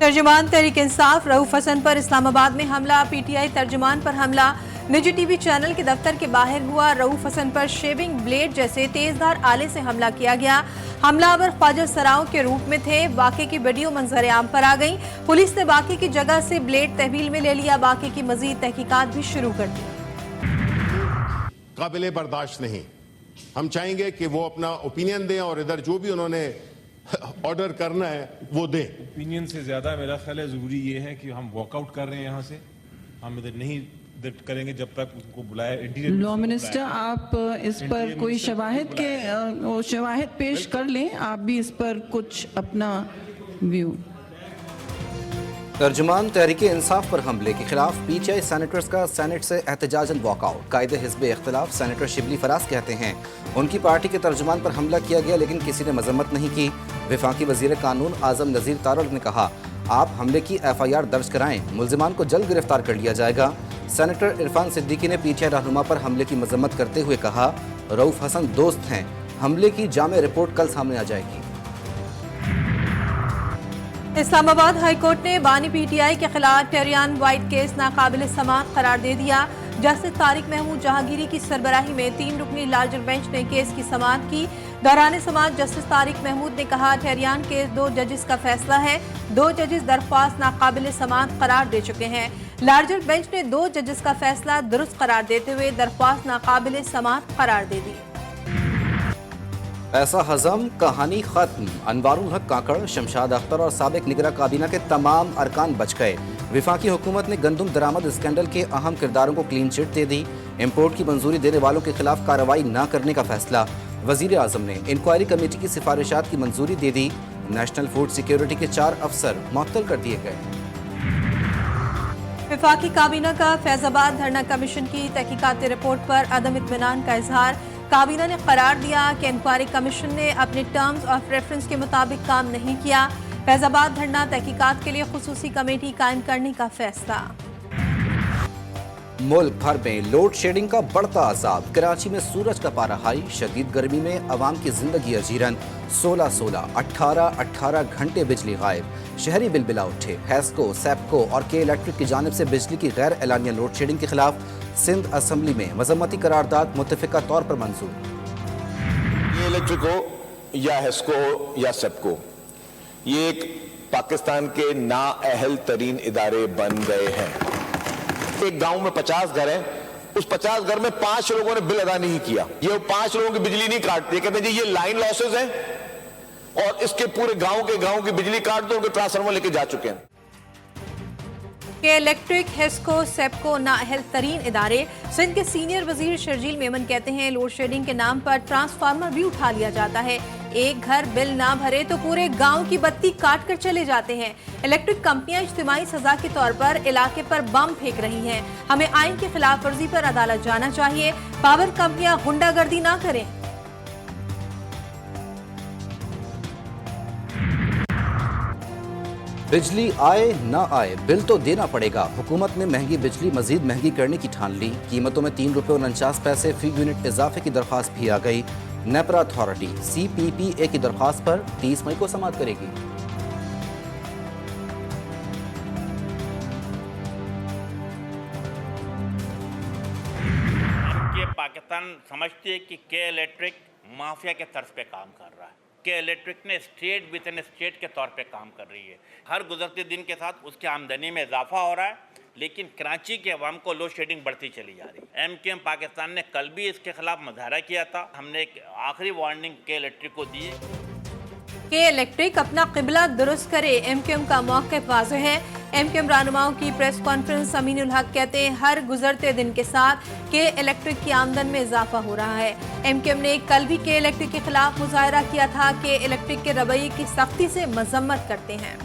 तर्जुमान तहरीक इंसाफ रऊफ हसन पर इस्लामाबाद में हमला। पीटीआई तर्जुमान पर हमला। निजी टीवी चैनल के दफ्तर के बाहर हुआ। रऊफ हसन पर शेविंग ब्लेड जैसे तेजधार आले से हमला किया गया। हमलावर ख्वाजा सराओं के रूप में थे। वाक़े की वीडियो मंजर आम पर आ गई। पुलिस ने वाक़े की जगह से ब्लेड तहवील में ले लिया। वाक़े की मजीद तहकीकात भी शुरू कर दी। काबिले बर्दाश्त नहीं। हम चाहेंगे कि वो अपना ओपिनियन दें और इधर जो भी उन्होंने ऑर्डर करना है वो दें। ओपिनियन से ज्यादा मेरा ख्याल है जरूरी ये है कि हम वॉकआउट कर रहे हैं यहाँ से। हम इधर नहीं करेंगे जब तक उनको बुलाया। लॉ मिनिस्टर, आप इस पर कोई शवाहिद पेश कर लें। आप भी इस पर कुछ अपना व्यू। तर्जुमान तहरीक इंसाफ पर हमले के खिलाफ पीटीआई सेनेटर्स का सेनेट से एहतजाजन वॉकआउट। कायदे हिज़्ब इख्तिलाफ सेनेटर शिबली फराज कहते हैं उनकी पार्टी के तर्जुमान पर हमला किया गया लेकिन किसी ने मजम्मत नहीं की। वफाकी वजीर कानून आजम नज़ीर तारड़ ने कहा आप हमले की FIR दर्ज कराएं, मुल्जिमान को जल्द गिरफ्तार कर लिया जाएगा। सेनेटर इरफान सिद्दीकी ने पीटीआई रहनुमा पर हमले की मजम्मत करते हुए कहा रऊफ हसन दोस्त हैं, हमले की जामे रिपोर्ट कल सामने आ जाएगी। इस्लामाबाद हाई कोर्ट ने बानी पीटीआई के खिलाफ टेरियान वाइट केस नाकाबिल समाअत करार दे दिया। जस्टिस तारिक महमूद जहांगीरी की सरबराही में 3 रुकनी लार्जर बेंच ने केस की समाअत की। दौरान समाअत जस्टिस तारिक महमूद ने कहा टेरियान केस 2 जजेस का फैसला है। 2 जजेस दरख्वास्त नाकाबिल समाअत करार दे चुके हैं। लार्जर बेंच ने 2 जजेस का फैसला दुरुस्त करार देते हुए दरख्वास्त नाकाबिल समाअत करार दे दी। ऐसा हजम, कहानी खत्म। अनवारुल हक काकड़, शमशाद अख्तर और साबिक निगरां काबीना के तमाम अरकान बच गए। वफाकी हुकूमत ने गंदुम दरामद स्कैंडल के अहम किरदारों को क्लीन चिट दे दी। इम्पोर्ट की मंजूरी देने वालों के खिलाफ कार्रवाई न करने का फैसला। वजीर आजम ने इंक्वायरी कमेटी की सिफारिशात की मंजूरी दे दी। नेशनल फूड सिक्योरिटी के 4 अफसर मुअत्तल कर दिए गए। वफाकी काबीना का फैजाबाद धरना कमीशन की तहकीकाती रिपोर्ट पर अदम इत्मीनान का इजहार। काबीना ने करार दिया कि इंक्वायरी कमीशन ने अपने टर्म्स ऑफ रेफरेंस के मुताबिक काम नहीं किया। फैजाबाद धरना तहकीकात के लिए खुसूसी कमेटी कायम करने का फैसला। मुल्क भर में लोड शेडिंग का बढ़ता अजाब। कराची में सूरज का पारा हाई। शदीद गर्मी में अवाम की जिंदगी अजीरन। 16-16, 18-18 घंटे बिजली गायब। शहरी बिलबिला उठे। हैस्को, सेप्को और के इलेक्ट्रिक की जानिब से बिजली की गैर एलानिया लोड शेडिंग के खिलाफ सिंध असम्बली में मजम्मती करारदाद मुत्तफिका तौर पर मंजूर। ये इलेक्ट्रिक हो या हैस्को हो या सेप्को, ये एक पाकिस्तान के नाअहल तरीन इदारे बन गए हैं। एक गांव में 50 घर हैं, उस 50 घर में 5 लोगों ने बिल अदा नहीं किया। ये 5 लोगों की बिजली नहीं काटते, कहते हैं जी ये लाइन लॉसेस हैं और इसके पूरे गांव की बिजली काट दो, उनके ट्रांसफार्मर लेके जा चुके हैं। के इलेक्ट्रिक, हेस्को, सेप्को नाअहल तरीन इदारे। सिंध के सीनियर वजीर शर्जील मेमन कहते हैं लोड शेडिंग के नाम पर ट्रांसफार्मर भी उठा लिया जाता है। एक घर बिल ना भरे तो पूरे गांव की बत्ती काट कर चले जाते हैं। इलेक्ट्रिक कंपनियां इज्तिमाई सजा के तौर पर इलाके पर बम फेंक रही हैं। हमें आइन की खिलाफ वर्जी पर अदालत जाना चाहिए। पावर कंपनियां गुंडागर्दी ना करें। बिजली आए ना आए बिल तो देना पड़ेगा। हुकूमत ने महंगी बिजली मजीद महंगी करने की ठान ली। कीमतों में 3 रुपये और 49 पैसे फी यूनिट इजाफे की दरख्वास्त भी आ गई। नेपरा अथॉरिटी CPPA की दरख्वास्त पर 30 मई को समाअत करेगी। पाकिस्तान समझती है कि के इलेक्ट्रिक माफिया के तर्ज पे काम कर रहा है। के इलेक्ट्रिक ने स्टेट विद इन स्टेट के तौर पे काम कर रही है। हर गुजरते दिन के साथ उसकी आमदनी में इजाफा हो रहा है, लेकिन कराची के अवाम को लोड शेडिंग बढ़ती चली जा रही है। MQM पाकिस्तान ने कल भी इसके खिलाफ मुजाहरा किया था। हमने एक आखिरी वार्निंग के इलेक्ट्रिक को दी। के इलेक्ट्रिक अपना क़िबला दुरुस्त करे, MQM का मौक़िफ़ वाज़ेह है। MQM रहनुमाओं की प्रेस कॉन्फ्रेंस। अमीनुल हक कहते हैं हर गुजरते दिन के साथ के इलेक्ट्रिक की आमदन में इजाफा हो रहा है। MQM ने कल भी के इलेक्ट्रिक के खिलाफ मुजाहरा किया था। के इलेक्ट्रिक के रवैये की सख्ती से मजम्मत करते हैं।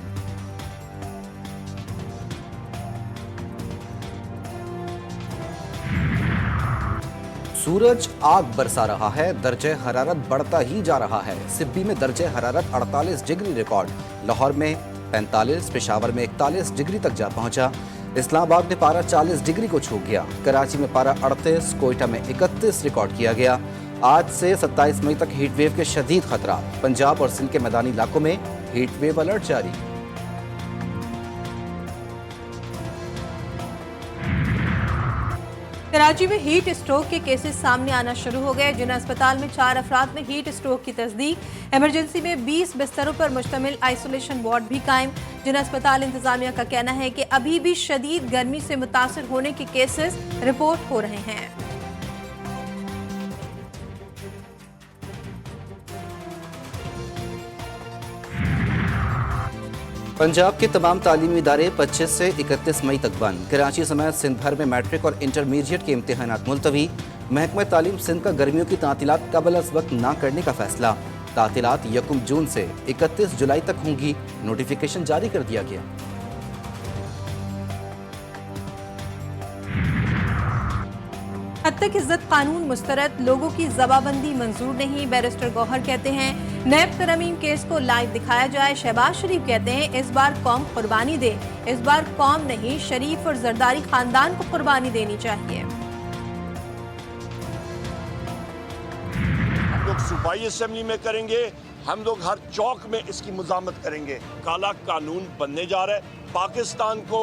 सूरज आग बरसा रहा है। दर्जे हरारत बढ़ता ही जा रहा है। सिब्बी में दर्जे हरारत 48 डिग्री रिकॉर्ड। लाहौर में 45, पेशावर में 41 डिग्री तक जा पहुंचा। इस्लामाबाद में पारा 40 डिग्री को छू गया। कराची में पारा 38, कोयटा में 31 रिकॉर्ड किया गया। आज से 27 मई तक हीट वेव के शदीद खतरा। पंजाब और सिंध के मैदानी इलाकों में हीट वेव अलर्ट जारी। कराची में हीट स्ट्रोक के केसेस सामने आना शुरू हो गए। जिन अस्पताल में 4 अफराद में हीट स्ट्रोक की तस्दीक। इमरजेंसी में 20 बिस्तरों पर मुश्तमिल आइसोलेशन वार्ड भी कायम। जिन अस्पताल इंतजामिया का कहना है कि अभी भी शदीद गर्मी से मुतासर होने के केसेस रिपोर्ट हो रहे हैं। पंजाब के तमाम तालीमी इदारे 25 से 31 मई तक बंद। कराची समेत सिंध भर में मैट्रिक और इंटरमीडिएट के इम्तिहानात मुलतवी। महकमा तालीम सिंध का गर्मियों की तातीलात कबल अज़ वक्त ना करने का फैसला। तातीलात 1 जून से 31 जुलाई तक होंगी। नोटिफिकेशन जारी कर दिया गया। हद तक इज्जत कानून मुस्तरद, लोगों की जबाबंदी मंजूर नहीं। बैरिस्टर गौहर कहते हैं नैब तरमीम केस को लाइव दिखाया जाए। शहबाज शरीफ कहते हैं इस बार कौम कुर्बानी दे। इस बार कौम नहीं, शरीफ और जरदारी खानदान को कुर्बानी देनी चाहिए। हम लोग सूबाई असेंबली में करेंगे, हम लोग हर चौक में इसकी मुज़ामत करेंगे। काला कानून बनने जा रहा है। पाकिस्तान को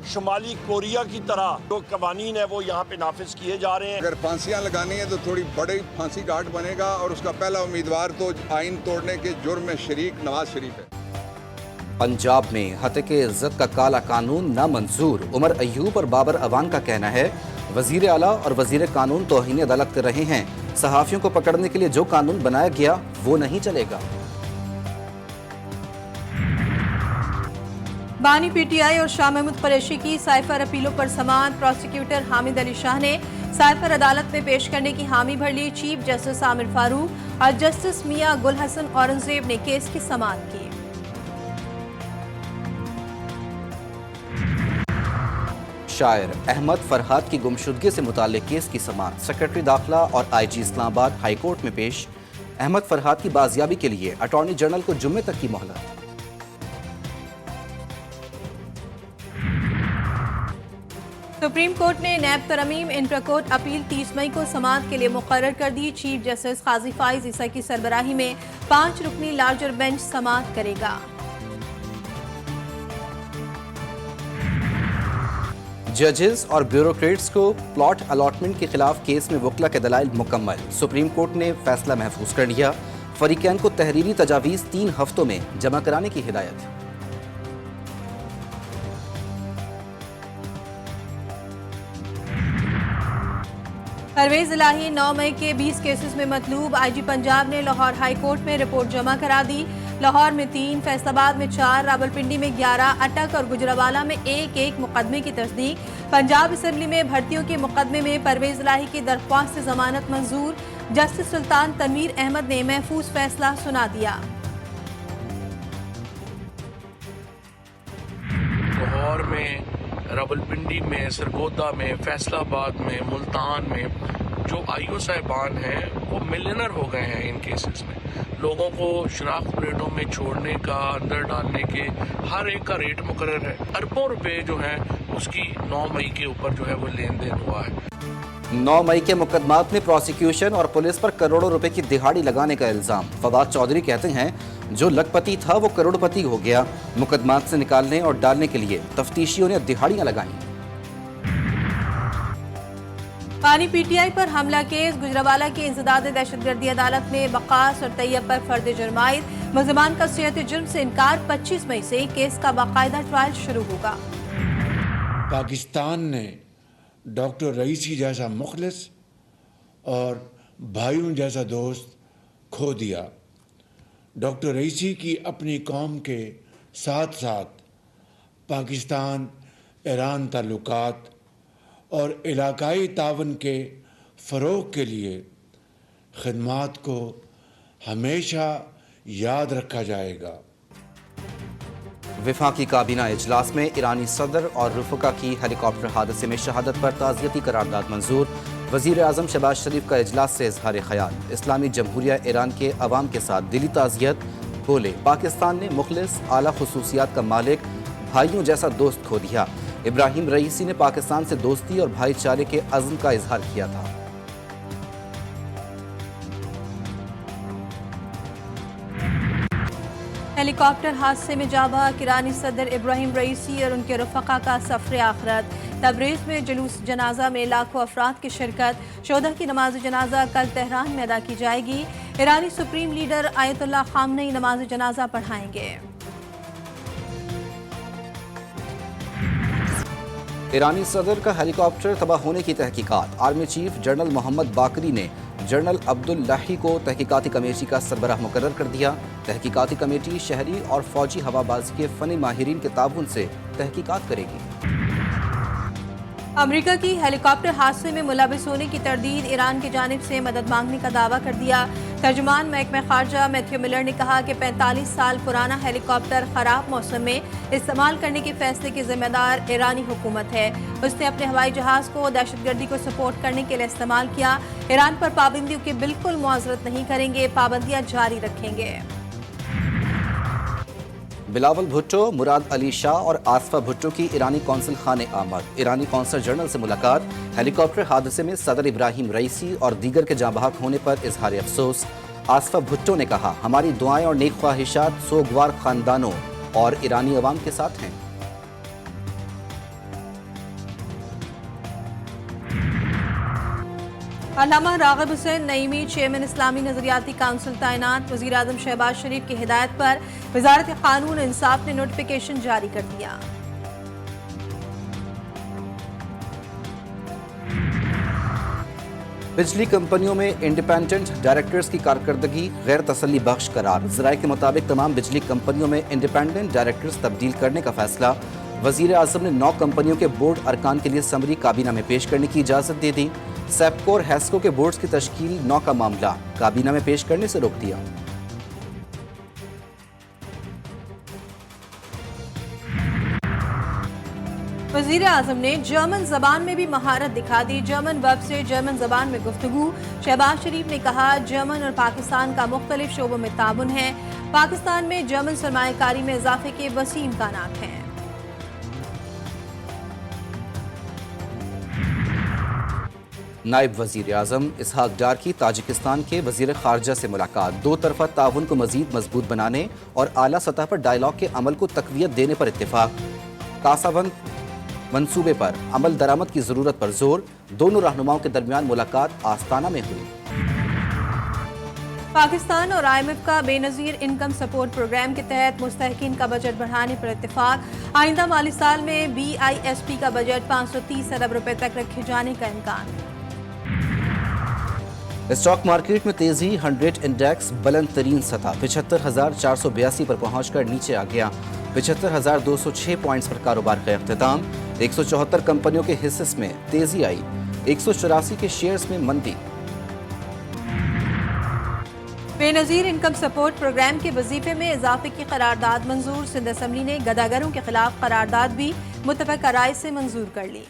शुमाली कोरिया की तरह जो कवानीन है वो यहाँ पे नाफिज किए जा रहे हैं। अगर फांसियां लगानी है तो थोड़ी बड़ी फांसी घाट बनेगा और उसका पहला उम्मीदवार तो आइन तोड़ने के जुर्म में शरीक नवाज शरीफ है। पंजाब में हतक इज्जत का काला कानून नामंजूर। उमर अयूब और बाबर अवान का कहना है वजीर आला और वजीर कानून तौहीन अदालत कर रहे हैं। सहाफियों को पकड़ने के लिए जो कानून बनाया गया वो नहीं चलेगा। बानी पीटीआई और शाह महमूद कुरैशी की साइफर अपीलों पर समाअत। प्रोसिक्यूटर हामिद अली शाह ने साइफर अदालत में पेश करने की हामी भर ली। चीफ जस्टिस आमिर फारूक और जस्टिस मियां गुल हसन औरंगजेब ने केस की समाअत की। शायर अहमद फरहाद की गुमशुदगी से मुताल्लिक केस की समाअत। सेक्रेटरी दाखिला और आईजी इस्लामाबाद हाई कोर्ट में पेश। अहमद फरहाद की बाजियाबी के लिए अटॉर्नी जनरल को जुम्मे तक की मोहलत। सुप्रीम कोर्ट ने नैब तरमीम इंट्राकोर्ट अपील 30 मई को समाअत के लिए मुकर्रर कर दी। चीफ जस्टिस काजी फाइज ईसा की सरबराही में 5 रुकनी लार्जर बेंच समाअत करेगा। जजेस और ब्यूरोक्रेट्स को प्लॉट अलॉटमेंट के खिलाफ केस में वकला के दलाइल मुकम्मल। सुप्रीम कोर्ट ने फैसला महफूज कर लिया। फरीकैन को तहरीरी तजावीज़ 3 हफ्तों में जमा कराने की हिदायत। परवेज इलाही 9 मई के 20 केसेस में मतलूब। आईजी पंजाब ने लाहौर हाई कोर्ट में रिपोर्ट जमा करा दी। लाहौर में 3, फैसलाबाद में 4, रावलपिंडी में 11, अटक और गुजरावाला में 1-1 मुकदमे की तस्दीक। पंजाब असेंबली में भर्तियों के मुकदमे में परवेज इलाही की दरख्वास्त से जमानत मंजूर। जस्टिस सुल्तान तनवीर अहमद ने महफूज फैसला सुना दिया। लाहौर में, रावलपिंडी में, सरगोदा में, फैसलाबाद में, मुल्तान में जो आईओ साहिबान हैं वो मिलियनर हो गए हैं इन केसेस में। लोगों को शनाख्त प्लेटों में छोड़ने का, अंदर डालने के हर एक का रेट मुकर्रर है। अरबों रुपए जो है उसकी 9 मई के ऊपर जो है वो लेन देन हुआ है। 9 मई के मुकदमात में प्रोसिक्यूशन और पुलिस पर करोड़ों रुपए की दिहाड़ी लगाने का इल्जाम। फवाद चौधरी कहते हैं जो लखपति था वो करोड़पति हो गया। मुकदमात से निकालने और डालने के लिए तफ्तीशियों ने दिहाड़ियां लगाई। पानी पीटीआई पर हमला केस। गुजरावाला की इंसदाद दहशतगर्दी अदालत में वकास और तैयब पर फर्द जुर्माइद। मुल्ज़िमान का सियत जुर्म से इनकार। 25 मई से केस का बाकायदा ट्रायल शुरू होगा। पाकिस्तान ने डॉक्टर रईसी जैसा मुखलिस और भाइयों जैसा दोस्त खो दिया। डॉक्टर रईसी की अपनी कौम के साथ साथ पाकिस्तान ईरान ताल्लुकात और इलाकाई तावन के फ़रोग़ के लिए खिदमात को हमेशा याद रखा जाएगा। वफाकी काबीना इजलास में ईरानी सदर और रुफ़का की हेलीकॉप्टर हादसे में शहादत पर ताज़ियती करारदाद मंजूर। वज़ीर आज़म शहबाज शरीफ का इजलास से इज़हार ख़याल। इस्लामी जमहूरिया ईरान के अवाम के साथ दिली ताज़ियत। बोले पाकिस्तान ने मुखलिस आला खुसूसियात का मालिक, भाइयों जैसा दोस्त खो दिया। इब्राहिम रईसी ने पाकिस्तान से दोस्ती और भाईचारे के अज़्म का इजहार किया था। हेलीकॉप्टर हादसे में जाँ बहक ईरानी सदर इब्राहिम रईसी और उनके रफ़का का सफ़र आखिरत। تبریز میں جلوس جنازہ میں لاکھوں افراد کی شرکت، شہداء کی نماز جنازہ کل تہران میں ادا کی جائے گی۔ ایرانی سپریم لیڈر آیت اللہ خامنئی نماز جنازہ پڑھائیں گے۔ ایرانی صدر کا ہیلی کاپٹر تباہ ہونے کی تحقیقات، آرمی چیف جنرل محمد باقری نے جنرل عبداللہی کو تحقیقاتی کمیٹی کا سربراہ مقرر کر دیا۔ تحقیقاتی کمیٹی شہری اور فوجی ہوا بازی کے فنی ماہرین کے تعاون سے تحقیقات کرے گی۔ امریکہ کی ہیلی کاپٹر حادثے میں ملوث ہونے کی تردید، ایران کی جانب سے مدد مانگنے کا دعویٰ کر دیا۔ ترجمان محکمہ خارجہ میتھیو ملر نے کہا کہ 45 سال پرانا ہیلی کاپٹر خراب موسم میں استعمال کرنے کے فیصلے کی ذمہ دار ایرانی حکومت ہے۔ اس نے اپنے ہوائی جہاز کو دہشت گردی کو سپورٹ کرنے کے لیے استعمال کیا۔ ایران پر پابندیوں کی بالکل معذرت نہیں کریں گے، پابندیاں جاری رکھیں گے۔ بلاول بھٹو، مراد علی شاہ اور آصفہ بھٹو کی ایرانی قونصل خانے آمد۔ ایرانی قونصل جنرل سے ملاقات، ہیلی کاپٹر حادثے میں صدر ابراہیم رئیسی اور دیگر کے جاں بحق ہونے پر اظہار افسوس۔ آصفہ بھٹو نے کہا، ہماری دعائیں اور نیک خواہشات سوگوار خاندانوں اور ایرانی عوام کے ساتھ ہیں۔ علامہ راغب حسین نعیمی چیئرمین اسلامی نظریاتی کونسل تعینات، وزیر اعظم شہباز شریف کی ہدایت پر وزارت قانون انصاف نے نوٹیفیکیشن جاری کر دیا۔ بجلی کمپنیوں میں انڈیپینڈنٹ ڈائریکٹرز کی کارکردگی غیر تسلی بخش قرار، ذرائع کے مطابق تمام بجلی کمپنیوں میں انڈیپینڈنٹ ڈائریکٹرز تبدیل کرنے کا فیصلہ۔ وزیر اعظم نے 9 کمپنیوں کے بورڈ ارکان کے لیے سمری کابینہ میں پیش کرنے کی اجازت دے دی۔ سیپکو اور ہیسکو کے بورڈز کی تشکیل 9 کا معاملہ کابینہ میں پیش کرنے سے روک دیا۔ وزیر اعظم نے جرمن زبان میں بھی مہارت دکھا دی، جرمن ویب سے جرمن زبان میں گفتگو۔ شہباز شریف نے کہا، جرمن اور پاکستان کا مختلف شعبوں میں تعاون ہے، پاکستان میں جرمن سرمایہ کاری میں اضافے کے وسیع امکانات ہیں۔ نائب وزیر اعظم اسحاق ڈار کی تاجکستان کے وزیر خارجہ سے ملاقات، 2 طرفہ تعاون کو مزید مضبوط بنانے اور اعلیٰ سطح پر ڈائیلاگ کے عمل کو تقویت دینے پر اتفاق۔ کاسا بند منصوبے پر عمل درآمد کی ضرورت پر زور، دونوں رہنماؤں کے درمیان ملاقات آستانہ میں ہوئی۔ پاکستان اور آئی ایم ایف کا بے نظیر انکم سپورٹ پروگرام کے تحت مستحقین کا بجٹ بڑھانے پر اتفاق، آئندہ مالی سال میں بی آئی ایس پی کا بجٹ 530 ارب روپے تک رکھے جانے کا امکان۔ اسٹاک مارکیٹ میں تیزی، 100 انڈیکس بلند ترین سطح 75,482 پر پہنچ کر نیچے آ گیا، 75,206 پوائنٹس پر کاروبار کا اختتام۔ 174 کمپنیوں کے حصص میں تیزی آئی، 184 کے شیئرز میں مندی۔ بے نظیر انکم سپورٹ پروگرام کے وظیفے میں اضافے کی قرارداد منظور، سندھ اسمبلی نے گداگروں کے خلاف قرارداد بھی متفقہ رائے سے منظور کر لی۔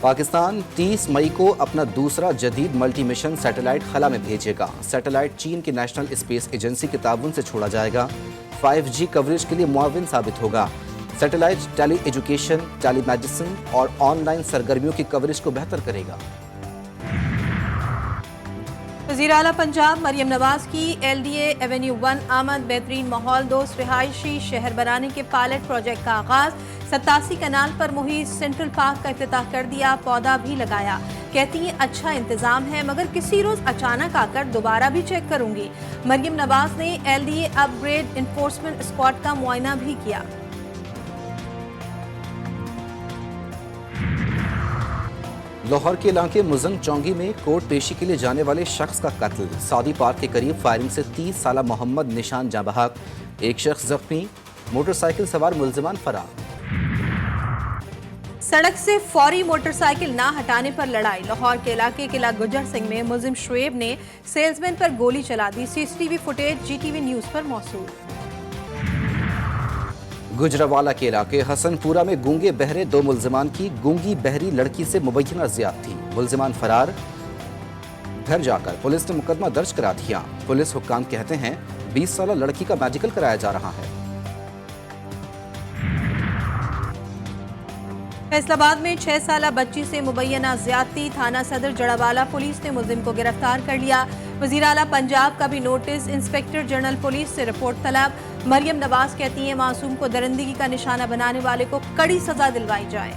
پاکستان 30 مئی کو اپنا دوسرا جدید ملٹی مشن سیٹلائٹ خلا میں بھیجے گا۔ سیٹلائٹ چین کی نیشنل اسپیس ایجنسی کے تعاون سے چھوڑا جائے گا، 5G کوریج کے لیے معاون ثابت ہوگا۔ سیٹلائٹ ٹیلی ایجوکیشن، ٹیلی میڈیسن اور آن لائن سرگرمیوں کی کوریج کو بہتر کرے گا۔ وزیر اعلیٰ پنجاب مریم نواز کی LDA ایونیو 1 آمد، بہترین ماحول دوست رہائشی شہر بنانے کے پائلٹ پروجیکٹ کا آغاز، 87 کنال پر محیط سینٹرل پارک کا افتتاح کر دیا، پودا بھی لگایا۔ کہتی ہیں اچھا انتظام ہے، مگر کسی روز اچانک آ کر دوبارہ بھی چیک کروں گی۔ مریم نواز نے LDA اپ گریڈ انفورسمنٹ اسکواڈ کا معائنہ بھی کیا۔ لاہور کے علاقے مزنگ چونگی میں کورٹ پیشی کے لیے جانے والے شخص کا قتل، سعودی پارک کے قریب فائرنگ سے 30 سالہ محمد نشان جاں بحق، ایک شخص زخمی، موٹر سائیکل سوار ملزمان فرار۔ سڑک سے فوری موٹر سائیکل نہ ہٹانے پر لڑائی، لاہور کے علاقے قلعہ گجر سنگھ میں ملزم شعیب نے سیلزمین پر گولی چلا دی، CCTV فوٹیج GTV نیوز پر موصول۔ گجراوالا کے علاقے حسن پورہ میں گونگے بہرے 2 ملزمان کی گونگی بہری لڑکی سے مبینہ زیادتی، ملزمان فرار، گھر جا کر پولیس نے مقدمہ درج کرا دیا۔ پولیس حکام کہتے ہیں 20 سالہ لڑکی کا میڈیکل کرایا جا رہا ہے۔ فیصل آباد میں 6 سالہ بچی سے مبینہ زیادتی، تھانہ صدر جڑاوالا پولیس نے ملزم کو گرفتار کر لیا۔ وزیر اعلیٰ پنجاب کا بھی نوٹس، انسپکٹر جنرل پولیس سے رپورٹ طلب، मरियम नवाज कहती हैं मासूम को दरिंदगी का निशाना बनाने वाले को कड़ी सजा दिलवाई जाए।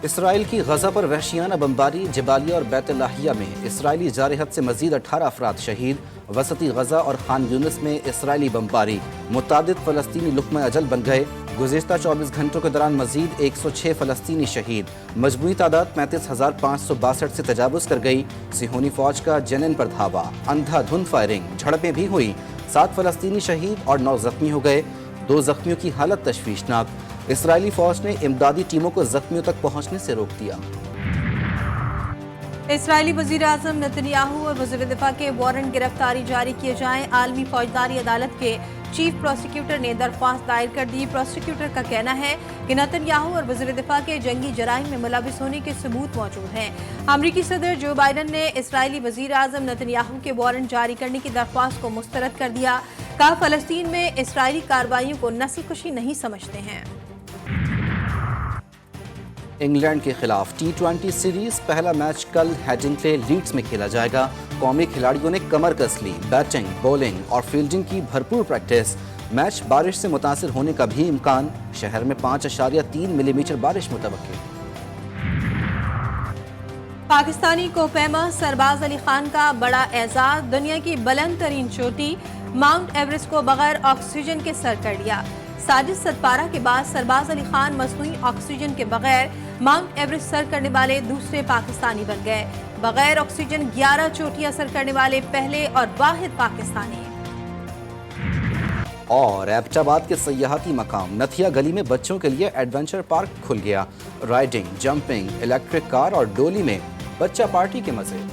इसराइल की गजा पर वहशियाना बमबारी, जबालिया और बैतुल्लाहिया में इसराइली जारहत से मजीद 18 अफराद शहीद। वसती गजा और खान यूनिस में इसराइली बमबारी, मुतादिद फ़लस्तीनी लुक़्मा अजल बन गए। गुज़िश्ता 24 घंटों के दौरान मजीद 106 फ़लस्तीनी शहीद। मजमूई तादाद 35,562 से तजावुज़ कर गई। सिहोनी फ़ौज का जेनिन पर धावा, अंधाधुंध फायरिंग, झड़पें भी हुई। 7 फ़लस्तीनी शहीद और 9 ज़ख्मी हो गए। 2 ज़ख्मियों की हालत तशवीशनाक। इसराइली फ़ौज ने इमदादी टीमों को ज़ख्मियों तक पहुँचने से रोक दिया। इसराइली वज़ीर आज़म नेतन्याहू और वज़ीर दिफा के वारंट गिरफ्तारी जारी किए जाएं। आलमी फौजदारी अदालत के चीफ प्रोसिक्यूटर ने दरख्वास्त दायर कर दी। प्रोसिक्यूटर का कहना है कि नेतन्याहू और वज़ीर दिफा के जंगी जराइम में मुलविस होने के सबूत मौजूद हैं। अमरीकी सदर जो बाइडन ने इसराइली वज़ीर आज़म नेतन्याहू के वारंट जारी करने की दरख्वास्त को मुस्तरद कर दिया। कहा फ़लस्तीन में इसराइली कार्रवाइयों को नस्लकुशी नहीं समझते हैं। इंग्लैंड के खिलाफ T20 सीरीज पहला मैच कल हेडिंग्ले लीड्स में खेला जाएगा। कौमी खिलाड़ियों ने कमर कस ली। बैटिंग, बॉलिंग और फील्डिंग की भरपूर प्रैक्टिस। मैच बारिश से मुतासिर होने का भी इम्कान। शहर में 5.3 मिलीमीटर बारिश मुतवक्किल। पाकिस्तानी कोपैमा सरबाज अली खान का बड़ा एजाज। दुनिया की बुलंद तरीन चोटी माउंट एवरेस्ट को बगैर ऑक्सीजन के सर कर लिया। साजिद सतपारा के बाद सरबाज अली खान मसनूई ऑक्सीजन के बगैर माउंट एवरेस्ट सर करने वाले दूसरे पाकिस्तानी बन गए। बगैर ऑक्सीजन 11 चोटियां सर करने वाले पहले और वाहिद पाकिस्तानी। और एबटाबाद के सयाहती मकाम नथिया गली में बच्चों के लिए एडवेंचर पार्क खुल गया। राइडिंग, जंपिंग, इलेक्ट्रिक कार और डोली में बच्चा पार्टी के मजे।